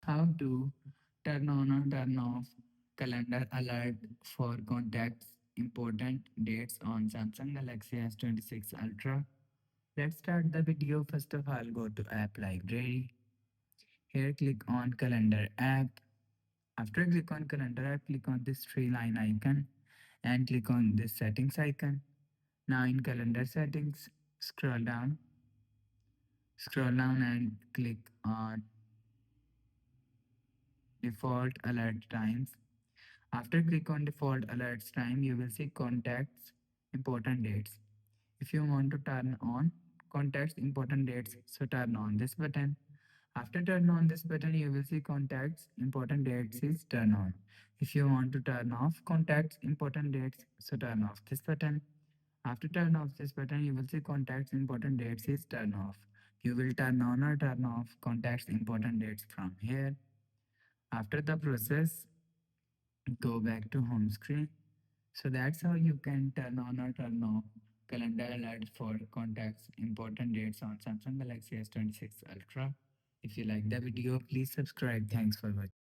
How to turn on or turn off calendar alert for contacts important dates on Samsung Galaxy S26 Ultra. Let's start the video. First of all, go to app library. Here click on calendar app. After click on calendar app, click on this three line icon and click on this settings icon. Now in calendar settings, scroll down and click on default alert times. After click on default alerts time, you will see contacts important dates. If you want to turn on contacts important dates, so turn on this button. After turn on this button, you will see contacts important dates is turn on. If you want to turn off contacts important dates, so turn off this button. After turn off this button, you will see contacts important dates is turn off. You will turn on or turn off contacts important dates from here. After the process, go back to home screen. So that's how you can turn on or turn off calendar alert for contacts important dates on Samsung Galaxy S26 Ultra. If you like the video, please subscribe. Thanks for watching.